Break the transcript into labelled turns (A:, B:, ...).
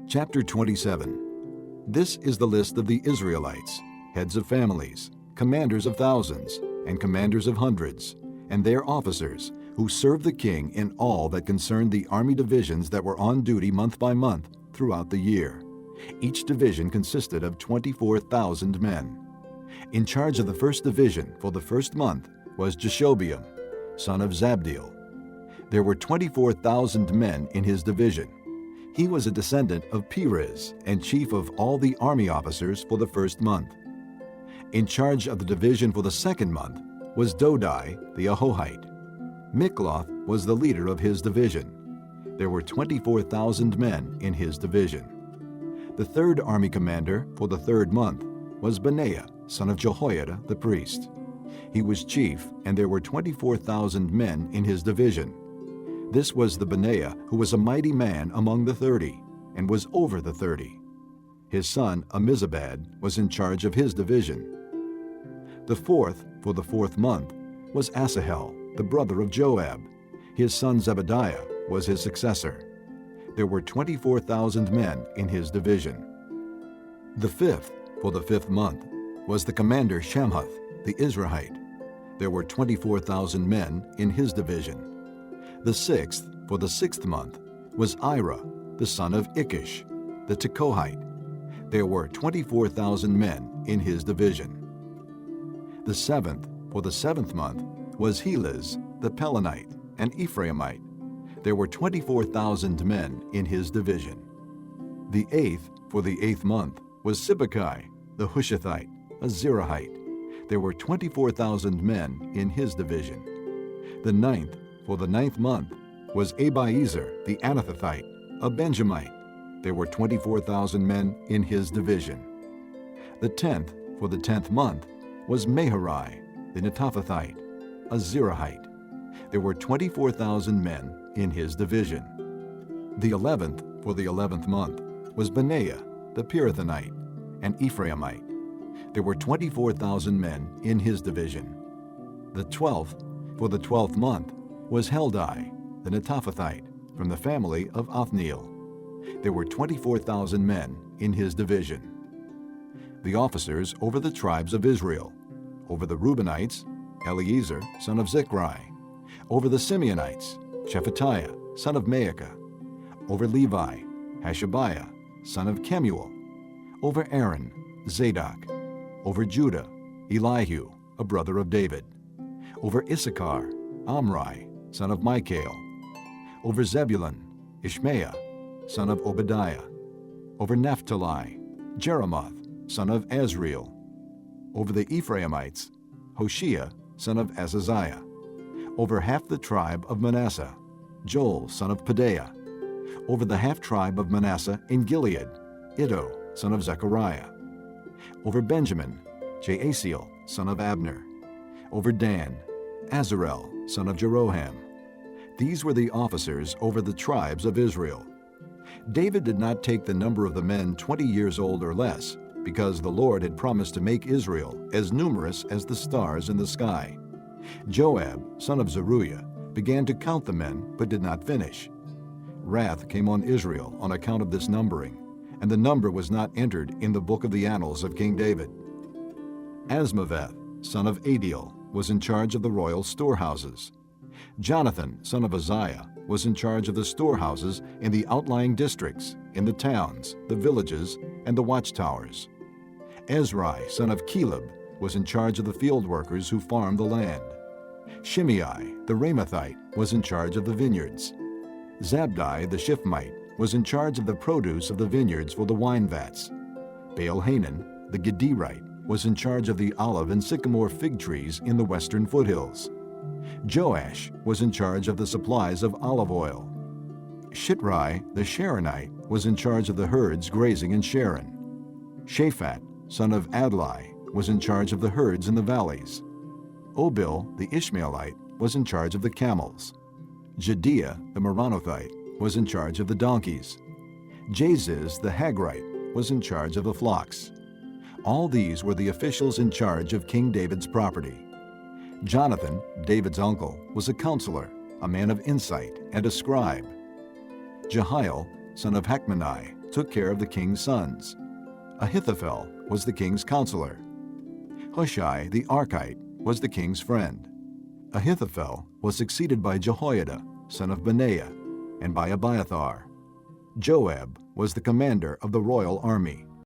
A: Chapter 27. This is the list of the Israelites, heads of families, commanders of thousands, and commanders of hundreds, and their officers, who served the king in all that concerned the army divisions that were on duty month by month throughout the year. Each division consisted of 24,000 men. In charge of the first division for the first month was Jashobeam, son of Zabdiel. There were 24,000 men in his division. He was a descendant of Perez and chief of all the army officers for the first month. In charge of the division for the second month was Dodai the Ahohite. Mikloth was the leader of his division. There were 24,000 men in his division. The third army commander for the third month was Benaiah, son of Jehoiada the priest. He was chief, and there were 24,000 men in his division. This was the Benaiah who was a mighty man among the 30, and was over the 30. His son Ammizabad was in charge of his division. The fourth for the fourth month was Asahel, the brother of Joab. His son Zebadiah was his successor. There were 24,000 men in his division. The fifth for the fifth month was the commander Shamhuth, the Israelite. There were 24,000 men in his division. The sixth for the sixth month was Ira, the son of Ikish, the Tekohite. There were 24,000 men in his division. The seventh for the seventh month was Helez, the Pelonite, an Ephraimite. There were 24,000 men in his division. The eighth for the eighth month was Sibbecai, the Hushathite, a Zerahite. There were 24,000 men in his division. The ninth for the ninth month was Abiezer, the Anathothite, a Benjamite. There were 24,000 men in his division. The 10th for the 10th month was Maharai, the Netophathite, a Zerahite. There were 24,000 men in his division. The 11th for the 11th month was Benaiah, the Pirathonite, an Ephraimite. There were 24,000 men in his division. The 12th for the 12th month was Heldai, the Netophathite, from the family of Othniel. There were 24,000 men in his division. The officers over the tribes of Israel: over the Reubenites, Eleazar, son of Zichri; over the Simeonites, Shephatiah, son of Maacah; over Levi, Hashabiah, son of Kemuel; over Aaron, Zadok; over Judah, Elihu, a brother of David; over Issachar, Omri, son of Michael; over Zebulun, Ishmael, son of Obadiah; over Naphtali, Jeremoth, son of Azriel; over the Ephraimites, Hoshea, son of Azaziah; over half the tribe of Manasseh, Joel, son of Pedaiah; over the half-tribe of Manasseh in Gilead, Iddo, son of Zechariah; over Benjamin, Jaasiel, son of Abner; over Dan, Azarel, son of Jeroham. These were the officers over the tribes of Israel. David did not take the number of the men 20 years old or less, because the Lord had promised to make Israel as numerous as the stars in the sky. Joab, son of Zeruiah, began to count the men, but did not finish. Wrath came on Israel on account of this numbering, and the number was not entered in the book of the annals of King David. Asmaveth, son of Adiel, was in charge of the royal storehouses. Jonathan, son of Uzziah, was in charge of the storehouses in the outlying districts, in the towns, the villages, and the watchtowers. Ezrai, son of Caleb, was in charge of the field workers who farmed the land. Shimei, the Ramathite, was in charge of the vineyards. Zabdi, the Shifmite, was in charge of the produce of the vineyards for the wine vats. Baal-Hanan, the Gederite, was in charge of the olive and sycamore fig trees in the western foothills. Joash was in charge of the supplies of olive oil. Shitrai, the Sharonite, was in charge of the herds grazing in Sharon. Shaphat, son of Adlai, was in charge of the herds in the valleys. Obil, the Ishmaelite, was in charge of the camels. Jediah, the Meronothite, was in charge of the donkeys. Jaziz, the Hagrite, was in charge of the flocks. All these were the officials in charge of King David's property. Jonathan, David's uncle, was a counselor, a man of insight, and a scribe. Jehiel, son of Hachmoni, took care of the king's sons. Ahithophel was the king's counselor. Hushai the Archite was the king's friend. Ahithophel was succeeded by Jehoiada, son of Benaiah, and by Abiathar. Joab was the commander of the royal army.